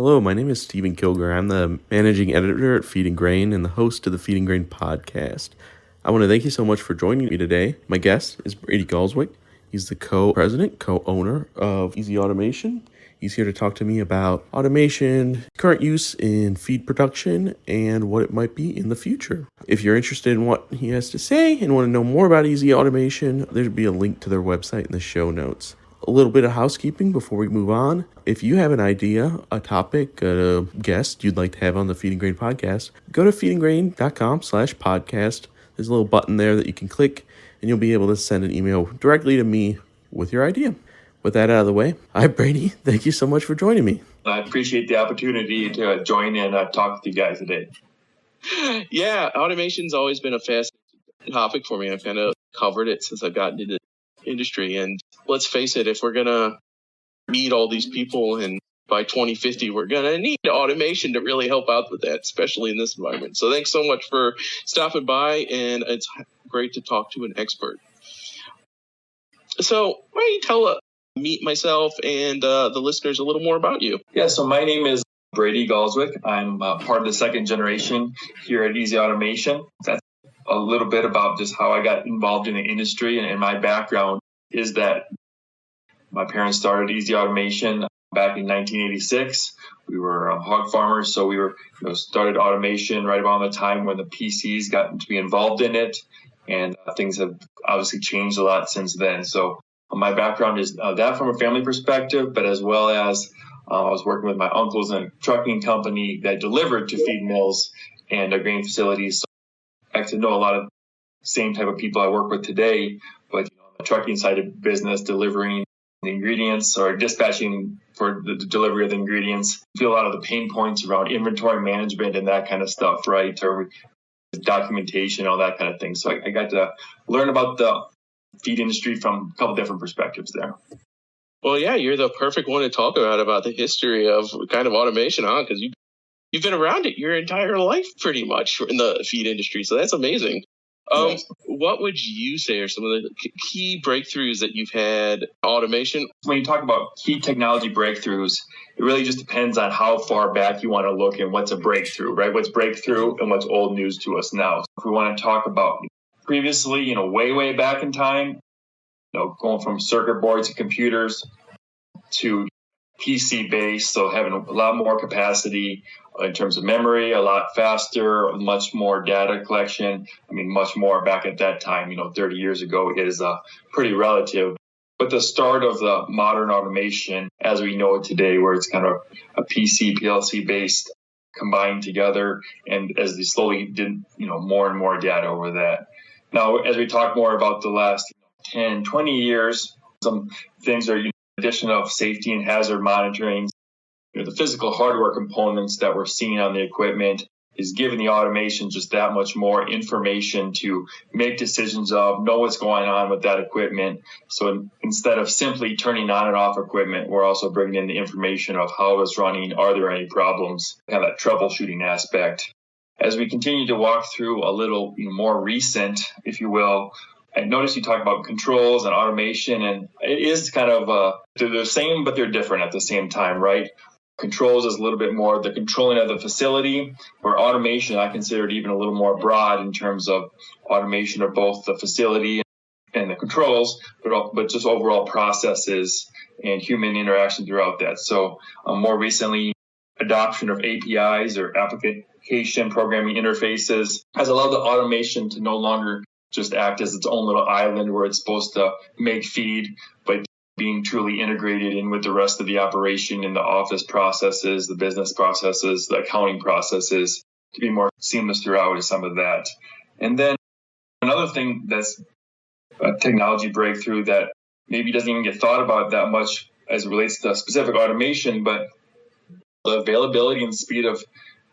Hello, my name is Stephen Kilger. I'm the managing editor at Feed and Grain and the host of the Feed and Grain podcast. I want to thank you so much for joining me today. My guest is Brady Gaalswyk. He's the co-president, co-owner of Easy Automation. He's here to talk to me about automation, current use in feed production, and what it might be in the future. If you're interested in what he has to say and want to know more about Easy Automation, there'll be a link to their website in the show notes. A little bit of housekeeping before we move on. If you have an idea, a topic, a guest you'd like to have on the Feed and Grain podcast, go to feedandgrain.com/podcast. There's a little button there that you can click, and you'll be able to send an email directly to me with your idea. With that out of the way, hi Brady. Thank you so much for joining me. I appreciate the opportunity to join and talk with you guys today. Yeah, automation's always been a fascinating topic for me. I've kind of covered it since I've gotten into the industry. And let's face it, if we're going to meet all these people and by 2050, we're going to need automation to really help out with that, especially in this environment. So thanks so much for stopping by, and it's great to talk to an expert. So why don't you meet myself and the listeners a little more about you? Yeah, so my name is Brady Gaalswyk. I'm part of the second generation here at Easy Automation. That's a little bit about just how I got involved in the industry, and my background is that my parents started Easy Automation back in 1986. We were hog farmers, so we were started automation right around the time when the PCs got to be involved in it, and things have obviously changed a lot since then. So my background is that from a family perspective, but as well as I was working with my uncles in a trucking company that delivered to feed mills and grain facilities. So I actually know a lot of same type of people I work with today, but on the trucking side of business, delivering the ingredients or dispatching for the delivery of the ingredients, feel a lot of the pain points around inventory management and that kind of stuff, right? Or documentation, all that kind of thing. So I got to learn about the feed industry from a couple different perspectives there. Well, yeah, you're the perfect one to talk about the history of kind of automation, huh? Because you've been around it your entire life pretty much in the feed industry. So that's amazing. Yes. What would you say are some of the key breakthroughs that you've had in automation? When you talk about key technology breakthroughs, it really just depends on how far back you want to look and what's a breakthrough, right? What's breakthrough and what's old news to us now. If we want to talk about previously, way back in time, going from circuit boards and computers to PC based, so having a lot more capacity in terms of memory, a lot faster, much more data collection. I mean, much more back at that time, 30 years ago is pretty relative. But the start of the modern automation as we know it today, where it's kind of a PC, PLC based combined together, and as they slowly did, more and more data over that. Now, as we talk more about the last 10, 20 years, some things are addition of safety and hazard monitoring. The physical hardware components that we're seeing on the equipment is giving the automation just that much more information to make decisions of, know what's going on with that equipment. So instead of simply turning on and off equipment, we're also bringing in the information of how it's running, are there any problems, kind of that troubleshooting aspect. As we continue to walk through a little more recent, if you will, I noticed you talk about controls and automation, and it is kind of, they're the same, but they're different at the same time, right? Controls is a little bit more the controlling of the facility, where automation, I consider it even a little more broad in terms of automation of both the facility and the controls, but just overall processes and human interaction throughout that. So more recently, adoption of APIs or application programming interfaces has allowed the automation to no longer just act as its own little island where it's supposed to make feed, but being truly integrated in with the rest of the operation in the office processes, the business processes, the accounting processes, to be more seamless throughout is some of that. And then another thing that's a technology breakthrough that maybe doesn't even get thought about that much as it relates to specific automation, but the availability and speed of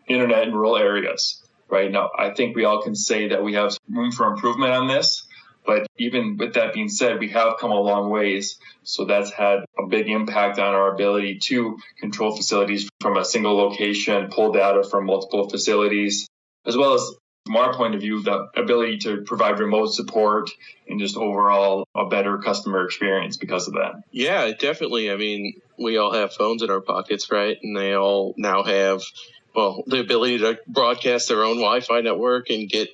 internet in rural areas. Right now, I think we all can say that we have room for improvement on this, but even with that being said, we have come a long ways. So that's had a big impact on our ability to control facilities from a single location, pull data from multiple facilities, as well as from our point of view, the ability to provide remote support and just overall a better customer experience because of that. Yeah, definitely. I mean, we all have phones in our pockets, right? And they all now have, well, the ability to broadcast their own Wi-Fi network and get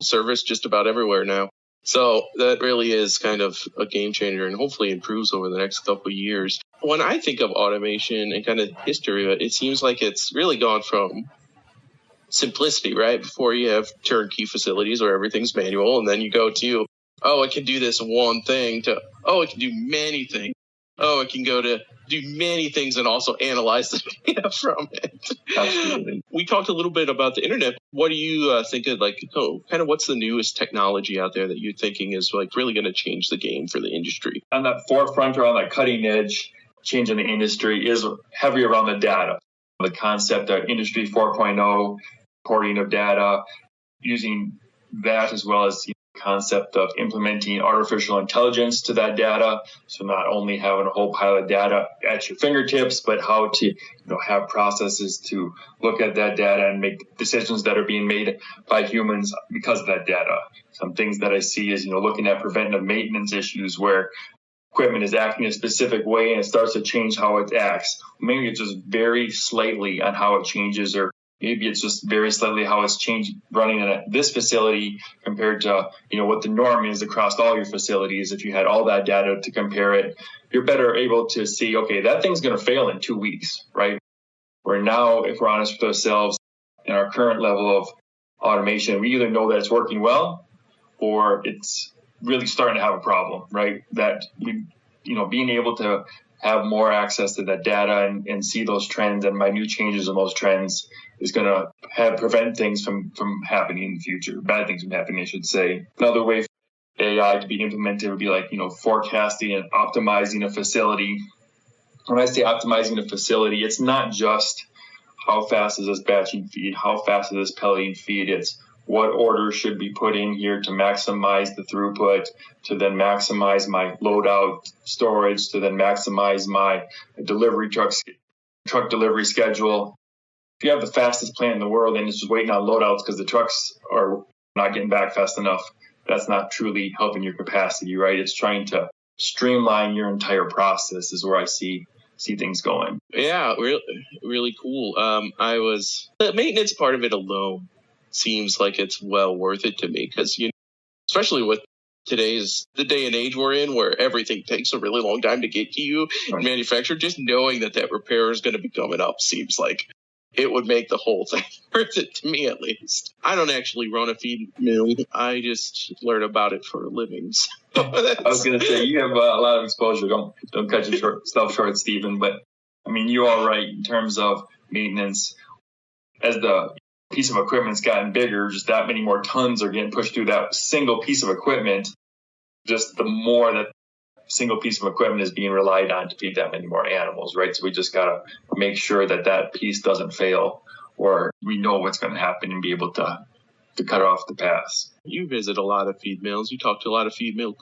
service just about everywhere now. So that really is kind of a game changer and hopefully improves over the next couple of years. When I think of automation and kind of history of it, it seems like it's really gone from simplicity, right? Before you have turnkey facilities where everything's manual, and then you go to, oh, it can do this one thing, to, oh, it can do many things. Oh, it can go to do many things and also analyze the data from it. Absolutely. We talked a little bit about the internet. What do you think of, like, kind of what's the newest technology out there that you're thinking is like really going to change the game for the industry? On that forefront or on that cutting edge change in the industry is heavy around the data. The concept of Industry 4.0, reporting of data, using that as well as the concept of implementing artificial intelligence to that data. So not only having a whole pile of data at your fingertips, but how to have processes to look at that data and make decisions that are being made by humans because of that data. Some things that I see is looking at preventive maintenance issues where equipment is acting a specific way and it starts to change how it acts. Maybe it's just very slightly on how it changes, or maybe it's just very slightly how it's changed running at this facility compared to, what the norm is across all your facilities. If you had all that data to compare it, you're better able to see, okay, that thing's going to fail in 2 weeks, right? Where now, if we're honest with ourselves, in our current level of automation, we either know that it's working well or it's really starting to have a problem, right? That we, being able to have more access to that data and see those trends and minute changes in those trends is going to prevent things from happening in the future, bad things from happening, I should say. Another way for AI to be implemented would be like, forecasting and optimizing a facility. When I say optimizing a facility, it's not just how fast is this batching feed, how fast is this pelleting feed, it's what order should be put in here to maximize the throughput, to then maximize my loadout storage, to then maximize my truck delivery schedule. If you have the fastest plant in the world and it's just waiting on loadouts because the trucks are not getting back fast enough, that's not truly helping your capacity, right? It's trying to streamline your entire process is where I see things going. Yeah, really, really cool. The maintenance part of it alone seems like it's well worth it to me because, especially with the day and age we're in where everything takes a really long time to get to you and manufactured, just knowing that repair is going to be coming up seems like it would make the whole thing worth it to me, at least. I don't actually run a feed mill. I just learn about it for a living. So I was going to say, you have a lot of exposure. Don't cut yourself short, Stephen. But, you are right in terms of maintenance. As the piece of equipment's gotten bigger, just that many more tons are getting pushed through that single piece of equipment. Just the more that single piece of equipment is being relied on to feed that many more animals, right? So we just got to make sure that piece doesn't fail, or we know what's going to happen and be able to cut off the pass. You visit a lot of feed mills. You talk to a lot of feed mill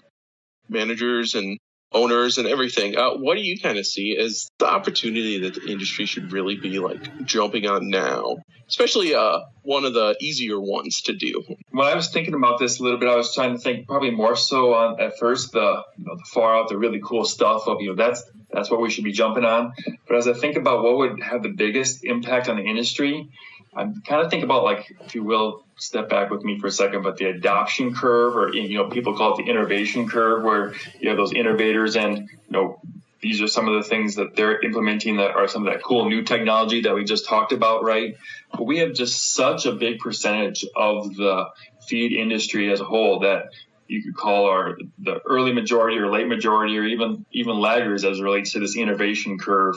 managers and owners and everything. What do you kind of see as the opportunity that the industry should really be like jumping on now, especially one of the easier ones to do? When I was thinking about this a little bit, I was trying to think probably more so on at first the far out, the really cool stuff of that's what we should be jumping on. But as I think about what would have the biggest impact on the industry, I kind of think about, like, if you will, step back with me for a second, but the adoption curve, or people call it the innovation curve, where you have those innovators and these are some of the things that they're implementing that are some of that cool new technology that we just talked about, right? But we have just such a big percentage of the feed industry as a whole that you could call the early majority or late majority or even laggers as it relates to this innovation curve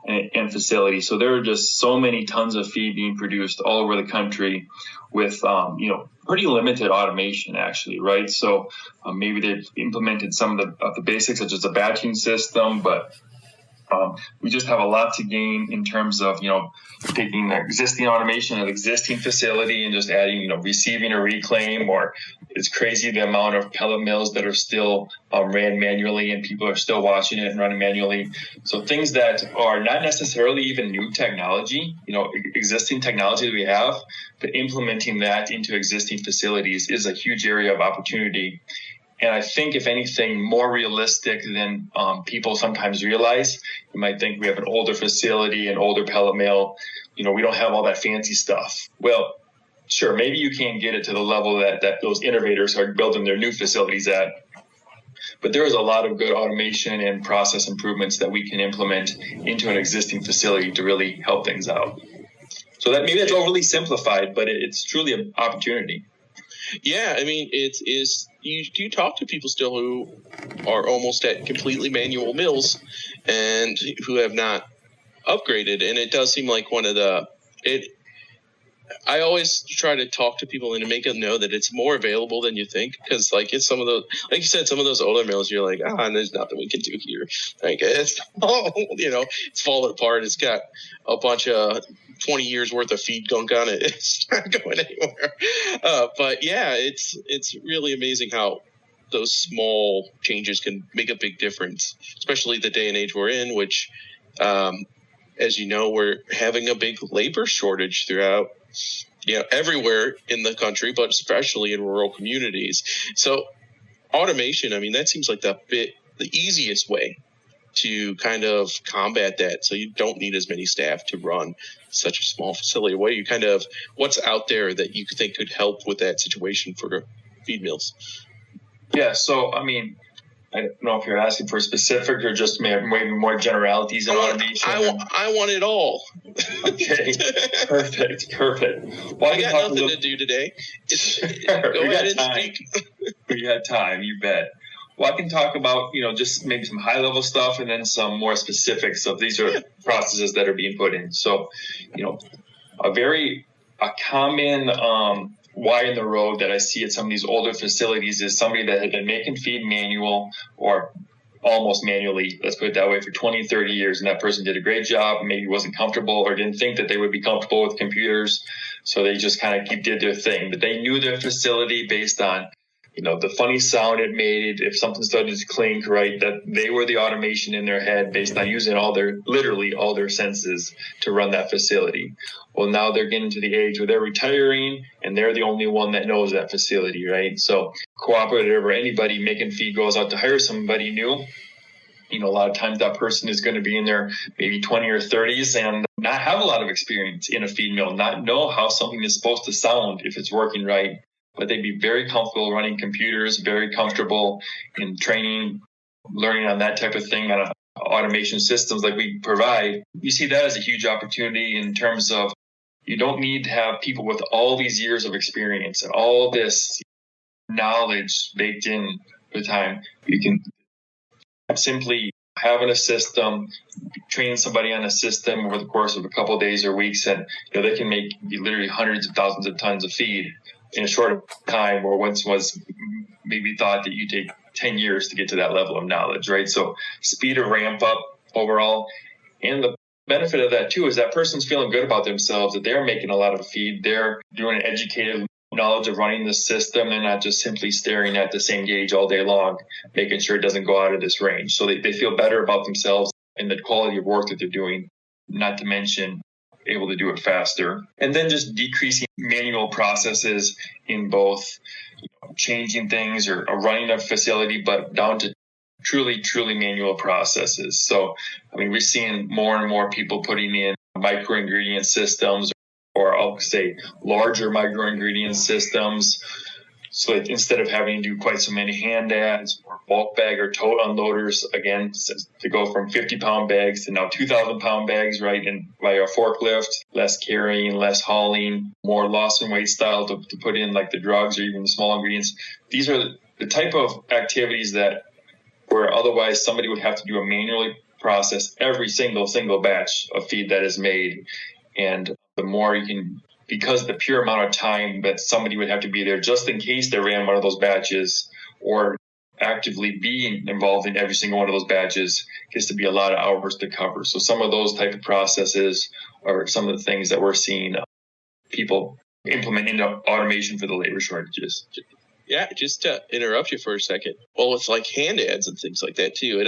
and facility. So there are just so many tons of feed being produced all over the country with pretty limited automation, actually, right? So maybe they've implemented some of the basics, such as a batching system, but we just have a lot to gain in terms of, taking the existing automation of existing facility and just adding, receiving a reclaim, or it's crazy the amount of pellet mills that are still ran manually and people are still watching it and running manually. So things that are not necessarily even new technology, existing technology that we have, but implementing that into existing facilities is a huge area of opportunity. And I think, if anything, more realistic than people sometimes realize. You might think we have an older facility, an older pellet mill. We don't have all that fancy stuff. Well, sure, maybe you can't get it to the level that those innovators are building their new facilities at. But there is a lot of good automation and process improvements that we can implement into an existing facility to really help things out. So that maybe that's overly simplified, but it's truly an opportunity. Yeah, I mean, you talk to people still who are almost at completely manual mills and who have not upgraded, and it does seem like I always try to talk to people and to make them know that it's more available than you think, because like you said, some of those older mills, you're like, there's nothing we can do here. Like it's falling apart. It's got a bunch of 20 years worth of feed gunk on it. It's not going anywhere. But yeah, it's really amazing how those small changes can make a big difference, especially the day and age we're in, which, as you know, we're having a big labor shortage throughout, everywhere in the country, but especially in rural communities. So automation, I mean, that seems like the easiest way to kind of combat that. So you don't need as many staff to run such a small facility. What's out there that you think could help with that situation for feed mills? Yeah. So, I mean, I don't know if you're asking for specific or just maybe more generalities in automation. I want it all. Okay, perfect. Well, I got nothing to do today. Go ahead and speak. We got time, you bet. Well, I can talk about, just maybe some high-level stuff and then some more specifics of these are processes that are being put in. So, a common why in the road that I see at some of these older facilities is somebody that had been making feed manual or almost manually, let's put it that way, for 20, 30 years. And that person did a great job, maybe wasn't comfortable or didn't think that they would be comfortable with computers. So they just kind of did their thing. But they knew their facility based on, the funny sound it made, if something started to clink, right, that they were the automation in their head based on using literally all their senses to run that facility. Well, now they're getting to the age where they're retiring and they're the only one that knows that facility, right? So cooperative or anybody making feed goes out to hire somebody new. A lot of times that person is going to be in their maybe 20 or 30s and not have a lot of experience in a feed mill, not know how something is supposed to sound if it's working right. But they'd be very comfortable running computers, very comfortable in training, learning on that type of thing, on automation systems like we provide. You see that as a huge opportunity in terms of you don't need to have people with all these years of experience and all this knowledge baked in the time. You can simply have a system, train somebody on a system over the course of a couple of days or weeks, and they can make literally hundreds of thousands of tons of feed in a short time, where once was maybe thought that you take 10 years to get to that level of knowledge, right? So speed of ramp up overall. And the benefit of that too is that person's feeling good about themselves, that they're making a lot of feed. They're doing an educated knowledge of running the system. They're not just simply staring at the same gauge all day long, making sure it doesn't go out of this range. So they feel better about themselves and the quality of work that they're doing, not to mention able to do it faster. And then just decreasing manual processes in both changing things or running a facility, but down to truly manual processes. So, I mean, we're seeing more and more people putting in micro ingredient systems, or I'll say larger micro ingredient systems. So instead of having to do quite so many hand ads or bulk bag or tote unloaders, again, to go from 50-pound bags to now 2,000-pound bags, right, and by a forklift, less carrying, less hauling, more loss and weight style to put in like the drugs or even the small ingredients. These are the type of activities that where otherwise somebody would have to do a manually process every single batch of feed that is made. And the more you can, because the pure amount of time that somebody would have to be there just in case they ran one of those batches or actively being involved in every single one of those batches gets to be a lot of hours to cover. So some of those type of processes are some of the things that we're seeing people implement into automation for the labor shortages. Yeah, just to interrupt you for a second. Well, with like hand ads and things like that too,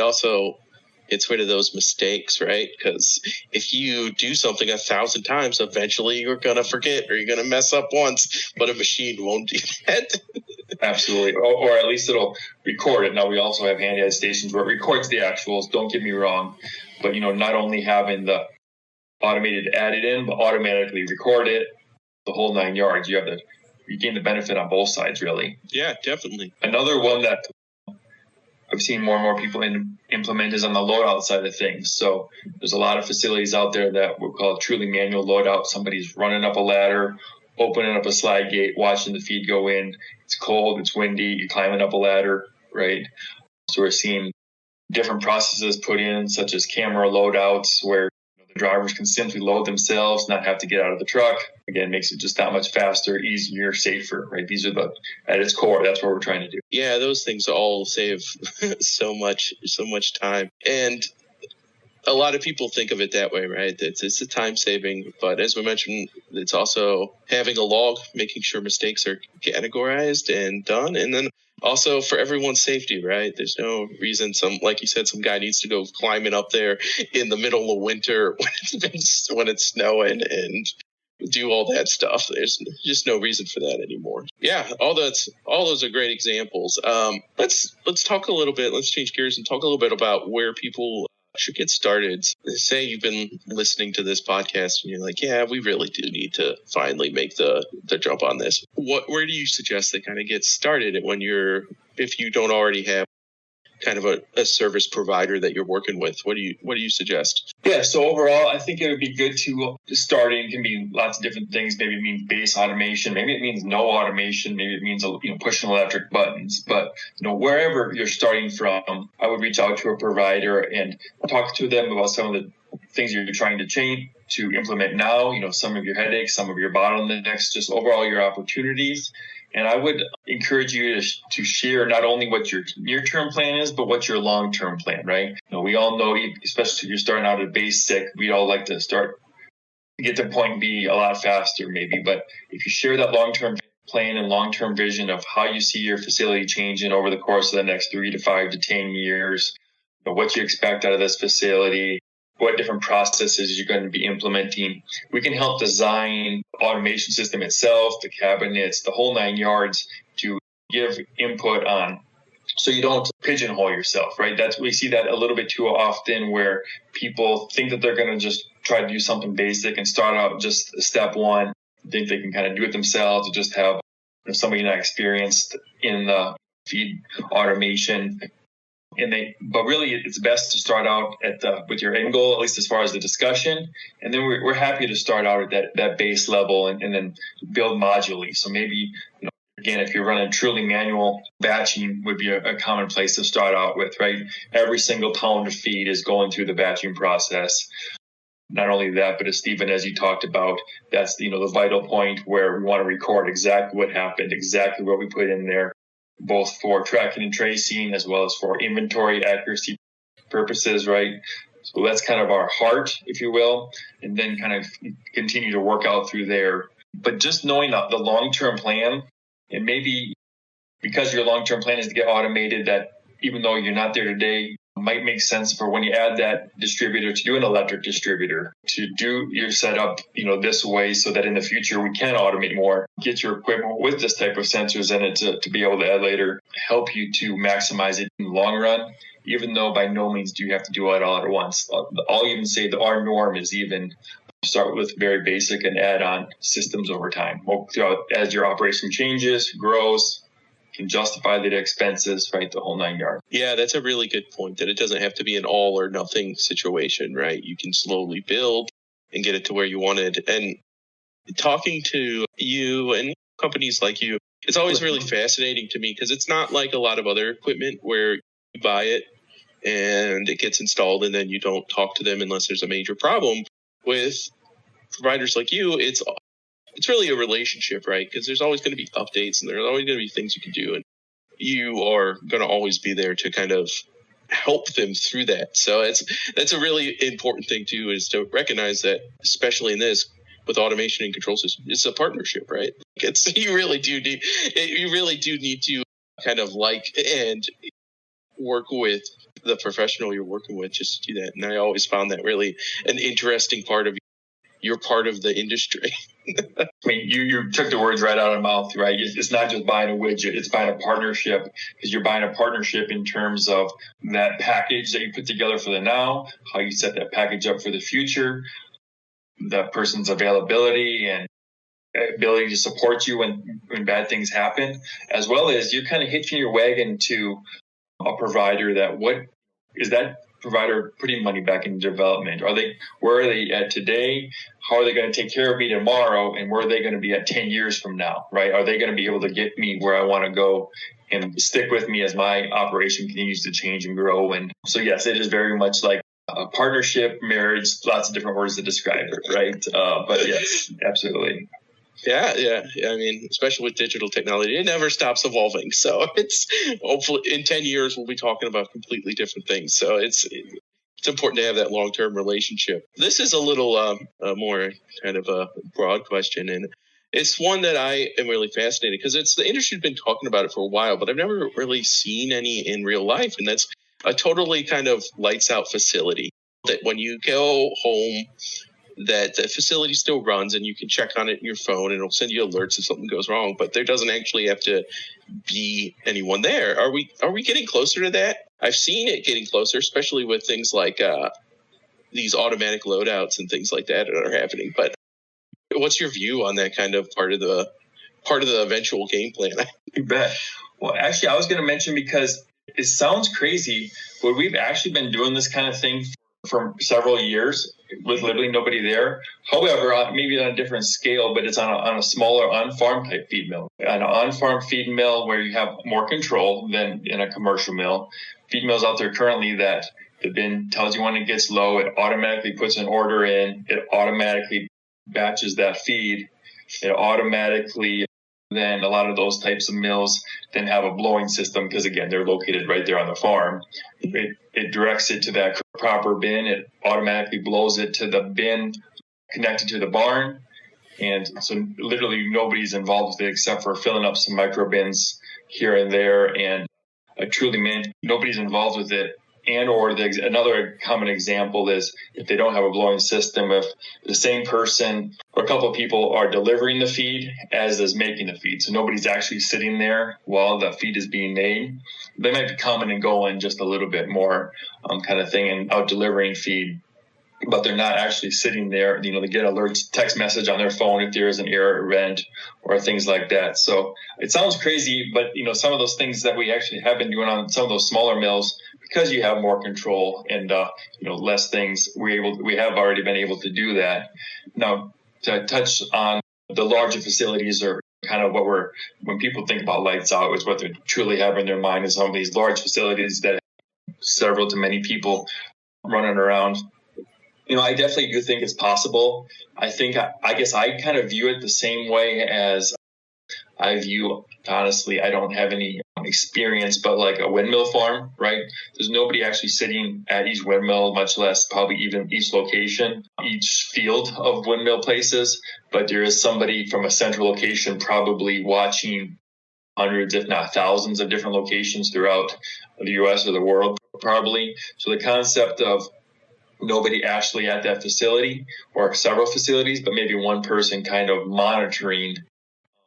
it's one of those mistakes, right? Because if you do something 1,000 times, eventually you're going to forget or you're going to mess up once, but a machine won't do that. Absolutely. Or at least it'll record it. Now, we also have handheld stations where it records the actuals. Don't get me wrong. But, not only having the automated added in, but automatically record it, the whole 9 yards. You gain the benefit on both sides, really. Yeah, definitely. Another one that I've seen more and more people implement is on the loadout side of things. So there's a lot of facilities out there that we'll call truly manual loadout. Somebody's running up a ladder, opening up a slide gate, watching the feed go in. It's cold, it's windy, you're climbing up a ladder, right? So we're seeing different processes put in, such as camera loadouts, where the drivers can simply load themselves, not have to get out of the truck. Again, makes it just that much faster, easier, safer, right? These are at its core, that's what we're trying to do. Yeah, those things all save so much time. And a lot of people think of it that way, right? It's a time saving, but as we mentioned, it's also having a log, making sure mistakes are categorized and done. And then also for everyone's safety, right? There's no reason like you said, some guy needs to go climbing up there in the middle of winter when it's snowing and do all that stuff. There's just no reason for that anymore. Yeah, all those are great examples. Let's talk a little bit. Let's change gears and talk a little bit about where people should get started. Say you've been listening to this podcast and you're like, yeah, we really do need to finally make the jump on this. Where do you suggest they kind of get started if you don't already have kind of a service provider that you're working with? What do you suggest? Yeah, so overall, I think it would be good to start in. It can be lots of different things. Maybe it means base automation. Maybe it means no automation. Maybe it means pushing electric buttons. But wherever you're starting from, I would reach out to a provider and talk to them about some of the things you're trying to change to implement now. Some of your headaches, some of your bottlenecks, just overall your opportunities. And I would encourage you to share not only what your near-term plan is, but what your long-term plan, right? We all know, especially if you're starting out at basic, we all like to get to point B a lot faster maybe. But if you share that long-term plan and long-term vision of how you see your facility changing over the course of the next 3 to 5 to 10 years, what you expect out of this facility, what different processes you're going to be implementing. We can help design the automation system itself, the cabinets, the whole 9 yards to give input on, so you don't pigeonhole yourself, right? We see that a little bit too often where people think that they're going to just try to do something basic and start out just step one, think they can kind of do it themselves, or just have somebody not experienced in the feed automation. But really, it's best to start out with your end goal, at least as far as the discussion, and then we're happy to start out at that base level and then build modularly. So maybe, again, if you're running truly manual, batching would be a common place to start out with, right? Every single pound of feed is going through the batching process. Not only that, but as you talked about, that's the vital point where we want to record exactly what happened, exactly what we put in there, both for tracking and tracing as well as for inventory accuracy purposes, right? So that's kind of our heart, if you will, and then kind of continue to work out through there. But just knowing the long-term plan, and maybe because your long-term plan is to get automated, that even though you're not there today, might make sense for when you add that distributor to do an electric distributor, to do your setup, this way, so that in the future we can automate more, get your equipment with this type of sensors in it to be able to add later, help you to maximize it in the long run, even though by no means do you have to do it all at once. I'll even say that our norm is even start with very basic and add on systems over time. As your operation changes, grows, can justify the expenses, right? The whole 9 yards. Yeah, that's a really good point, that it doesn't have to be an all or nothing situation, right? You can slowly build and get it to where you wanted. And talking to you and companies like you, it's always really fascinating to me because it's not like a lot of other equipment where you buy it and it gets installed and then you don't talk to them unless there's a major problem. With providers like you, it's really a relationship, right? Because there's always going to be updates and there's always going to be things you can do. And you are going to always be there to kind of help them through that. So that's a really important thing too, is to recognize that, especially in this, with automation and control systems, it's a partnership, right? You really do need to kind of and work with the professional you're working with just to do that. And I always found that really an interesting part of you're part of the industry. I mean, you took the words right out of my mouth, right? It's not just buying a widget, it's buying a partnership, because you're buying a partnership in terms of that package that you put together for the now, how you set that package up for the future, that person's availability and ability to support you when bad things happen, as well as you're kind of hitching your wagon to a provider that what is that provider putting money back into development? Where are they at today? How are they going to take care of me tomorrow? And where are they going to be at 10 years from now, right? Are they going to be able to get me where I want to go and stick with me as my operation continues to change and grow? And so, yes, it is very much like a partnership, marriage, lots of different words to describe it, right? But yes, absolutely. Yeah. I mean, especially with digital technology, it never stops evolving. So it's hopefully in 10 years, we'll be talking about completely different things. So it's important to have that long-term relationship. This is a little more kind of a broad question, and it's one that I am really fascinated because the industry's been talking about it for a while, but I've never really seen any in real life, and that's a totally kind of lights out facility that when you go home, that the facility still runs and you can check on it in your phone and it'll send you alerts if something goes wrong, but there doesn't actually have to be anyone there. Are we getting closer to that? I've seen it getting closer, especially with things like these automatic loadouts and things like that are happening. But what's your view on that kind of part of the eventual game plan? You bet. Well, actually, I was going to mention, because it sounds crazy, but we've actually been doing this kind of thing for several years with literally nobody there. However, maybe on a different scale, but it's on a smaller on-farm type feed mill. An on-farm feed mill where you have more control than in a commercial mill. Feed mills out there currently that the bin tells you when it gets low, it automatically puts an order in, it automatically batches that feed, it automatically. Then a lot of those types of mills then have a blowing system because, again, they're located right there on the farm. It directs it to that proper bin. It automatically blows it to the bin connected to the barn. And so literally nobody's involved with it except for filling up some micro bins here and there. And nobody's involved with it. And or another common example is if they don't have a blowing system, if the same person or a couple of people are delivering the feed as is making the feed. So nobody's actually sitting there while the feed is being made. They might be coming and going just a little bit more kind of thing and out delivering feed. But they're not actually sitting there. They get alerts, text message on their phone if there is an error event or things like that. So it sounds crazy, but some of those things that we actually have been doing on some of those smaller mills, because you have more control and less things, we have already been able to do that. Now, to touch on the larger facilities, or kind of when people think about lights out, is what they truly have in their mind is some of these large facilities that have several to many people running around. I definitely do think it's possible. I guess I kind of view it the same way as I view, honestly, I don't have any experience, but like a windmill farm, right? There's nobody actually sitting at each windmill, much less probably even each location, each field of windmill places. But there is somebody from a central location probably watching hundreds, if not thousands, of different locations throughout the U.S. or the world, probably. So the concept of nobody actually at that facility or several facilities, but maybe one person kind of monitoring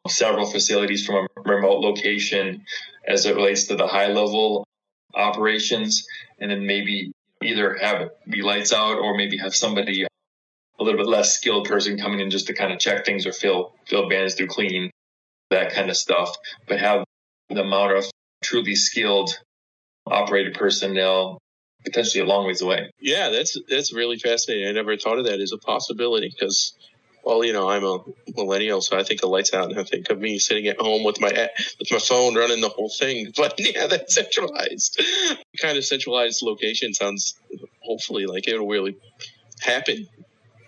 several facilities from a remote location as it relates to the high level operations, and then maybe either have it be lights out or maybe have somebody, a little bit less skilled person coming in just to kind of check things or fill bins, do cleaning, that kind of stuff, but have the amount of truly skilled operated personnel potentially a long ways away. Yeah, that's really fascinating. I never thought of that as a possibility because, well, I'm a millennial, so I think of lights out and I think of me sitting at home with my phone running the whole thing. But yeah, that centralized location sounds hopefully like it'll really happen,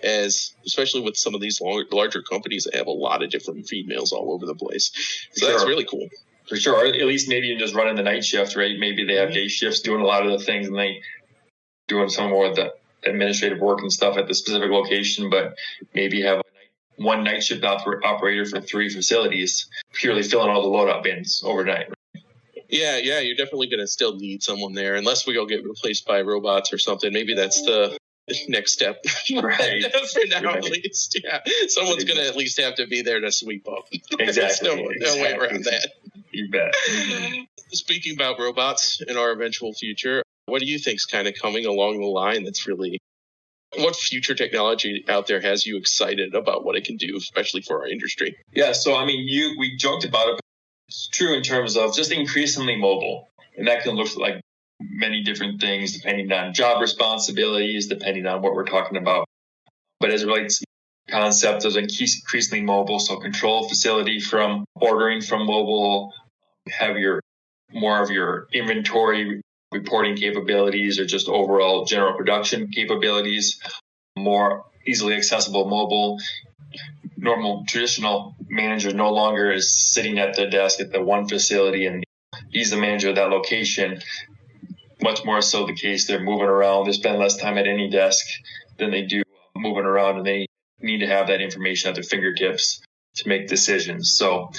especially with some of these larger companies that have a lot of different feed mills all over the place. So That's really cool. For sure. Or at least maybe you're just running the night shift, right? Maybe they have day shifts doing a lot of the things and they doing some more of the administrative work and stuff at the specific location, but maybe have one night shift operator for 3 facilities purely filling all the loadout bins overnight. Yeah, you're definitely going to still need someone there unless we go get replaced by robots or something. Maybe that's the next step. Right. For now, Right. at least. Yeah. Someone's going to at least have to be there to sweep up. Exactly. There's no way around that. You bet. Speaking about robots in our eventual future, what do you think's kind of coming along the line that's really, what future technology out there has you excited about what it can do, especially for our industry? Yeah, so I mean, we joked about it, but it's true in terms of just increasingly mobile. And that can look like many different things depending on job responsibilities, depending on what we're talking about. But as it relates to the concept of increasingly mobile, so control facility from ordering from mobile, have more of your inventory reporting capabilities or just overall general production capabilities, more easily accessible mobile. Normal traditional manager no longer is sitting at the desk at the one facility and he's the manager of that location. Much more so the case they're moving around. They spend less time at any desk than they do moving around, and they need to have that information at their fingertips to make decisions. So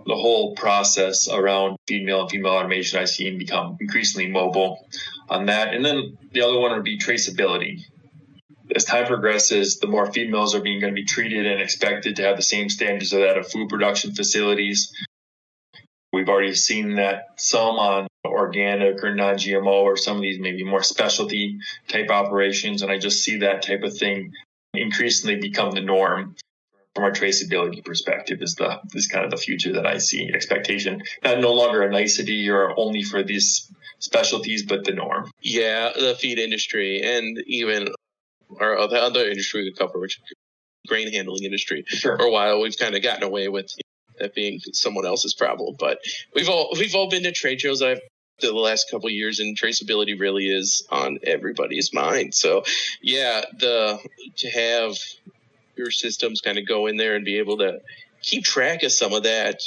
the whole process around feed mill and feed mill automation I've seen become increasingly mobile on that. And then the other one would be traceability. As time progresses, the more feed mills are going to be treated and expected to have the same standards of that of food production facilities. We've already seen that some on organic or non-GMO or some of these maybe more specialty type operations. And I just see that type of thing increasingly become the norm from a traceability perspective is kind of the future that I see expectation. Not no longer a nicety or only for these specialties, but the norm. Yeah, the feed industry and even the other industry we cover, which is the grain handling industry. Sure. For a while, we've kind of gotten away with that being someone else's problem, but we've all been to trade shows the last couple of years, and traceability really is on everybody's mind. So, yeah, to have your systems kind of go in there and be able to keep track of some of that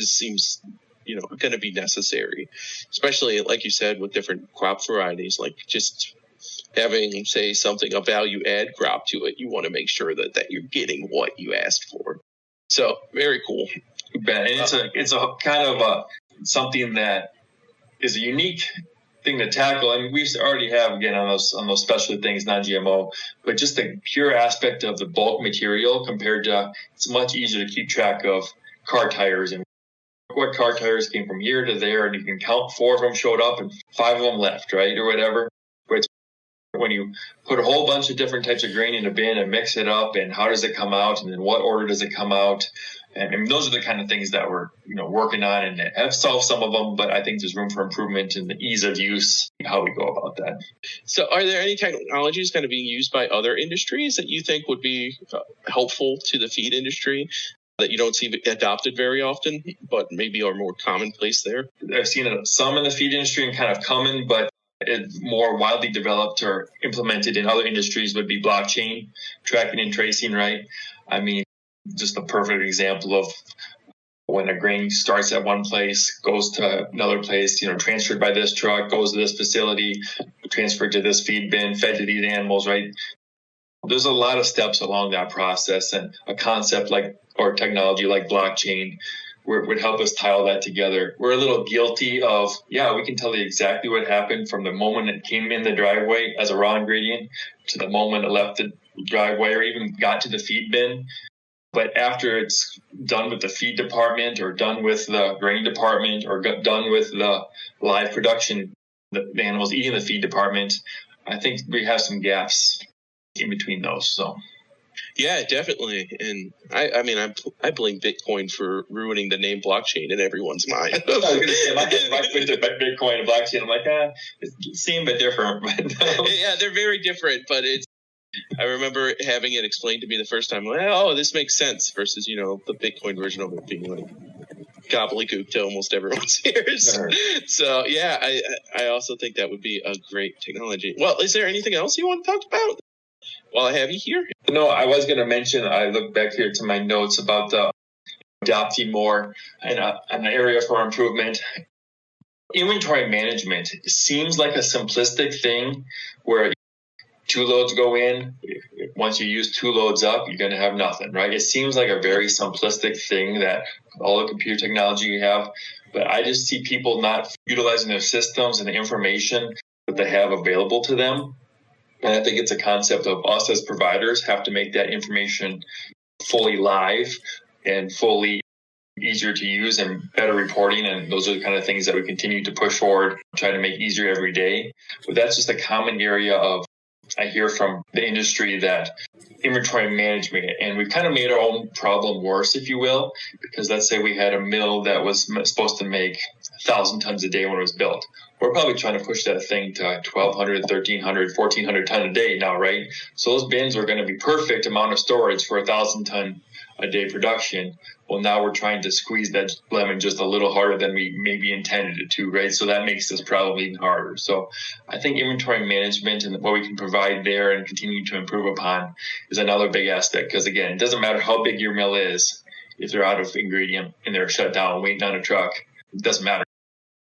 seems going to be necessary, especially like you said with different crop varieties, like just having, say, a value add crop to it. You want to make sure that you're getting what you asked for. So very cool. And it's a kind of something that is a unique thing to tackle. I mean, we already have, again, on those specialty things, non-GMO, but just the pure aspect of the bulk material compared to, it's much easier to keep track of car tires and what car tires came from here to there, and you can count 4 of them showed up and 5 of them left, right, or whatever. But when you put a whole bunch of different types of grain in a bin and mix it up, and how does it come out, and then what order does it come out? And those are the kind of things that we're working on and have solved some of them, but I think there's room for improvement in the ease of use, how we go about that. So are there any technologies kind of being used by other industries that you think would be helpful to the feed industry that you don't see adopted very often, but maybe are more commonplace there? I've seen some in the feed industry and kind of common, but more widely developed or implemented in other industries would be blockchain, tracking and tracing, right? I mean, just a perfect example of when a grain starts at one place, goes to another place, transferred by this truck, goes to this facility, transferred to this feed bin, fed to these animals, right? There's a lot of steps along that process, and a concept or technology like blockchain would help us tie all that together. We're a little guilty of, we can tell you exactly what happened from the moment it came in the driveway as a raw ingredient to the moment it left the driveway or even got to the feed bin. But after it's done with the feed department or done with the grain department or done with the live production, the animals eating the feed department, I think we have some gaps in between those. So, yeah, definitely. And I blame Bitcoin for ruining the name blockchain in everyone's mind. I was going to say, if I went to Bitcoin and blockchain, I'm like, it seemed a bit different. Yeah, they're very different, but I remember having it explained to me the first time, this makes sense, versus, the Bitcoin version of it being like gobbledygook to almost everyone's ears. Sure. So, yeah, I also think that would be a great technology. Well, is there anything else you want to talk about while I have you here? No, I was going to mention, I look back here to my notes about the adopting more and an area for improvement. Inventory management seems like a simplistic thing where 2 loads go in. Once you use 2 loads up, you're going to have nothing, right? It seems like a very simplistic thing that all the computer technology you have, but I just see people not utilizing their systems and the information that they have available to them And I think it's a concept of us as providers have to make that information fully live and fully easier to use and better reporting. And those are the kind of things that we continue to push forward, try to make easier every day. But that's just a common area of, I hear from the industry, that inventory management, and we've kind of made our own problem worse, if you will, because let's say we had a mill that was supposed to make 1,000 tons a day when it was built. We're probably trying to push that thing to 1,200, 1,300, 1,400 ton a day now, right? So those bins are going to be perfect amount of storage for 1,000 ton a day production. Well, now we're trying to squeeze that lemon just a little harder than we maybe intended it to, right? So that makes this problem even harder. So I think inventory management and what we can provide there and continue to improve upon is another big aspect. Because again, it doesn't matter how big your mill is, if they're out of ingredient and they're shut down waiting on a truck, it doesn't matter.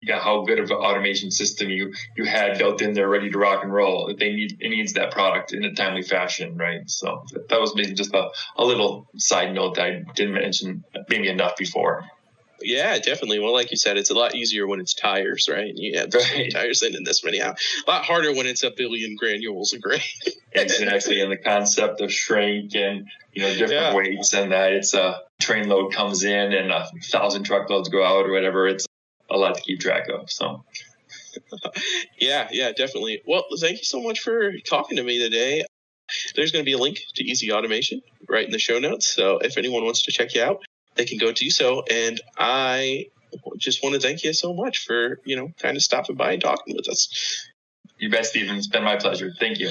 How good of an automation system you had built in there ready to rock and roll. It needs that product in a timely fashion, right? So that was maybe just a little side note that I didn't mention maybe enough before. Yeah, definitely. Well, like you said, it's a lot easier when it's tires, right? And you have this many tires in and this many out. A lot harder when it's a billion granules of grain. Exactly, and the concept of shrink and different weights, and that it's a train load comes in and 1,000 truckloads go out or whatever. It's a lot to keep track of. So yeah, definitely. Well, thank you so much for talking to me today. There's going to be a link to Easy Automation right in the show notes. So if anyone wants to check you out, they can go do so. And I just want to thank you so much for, kind of stopping by and talking with us. You bet, Stephen. It's been my pleasure. Thank you.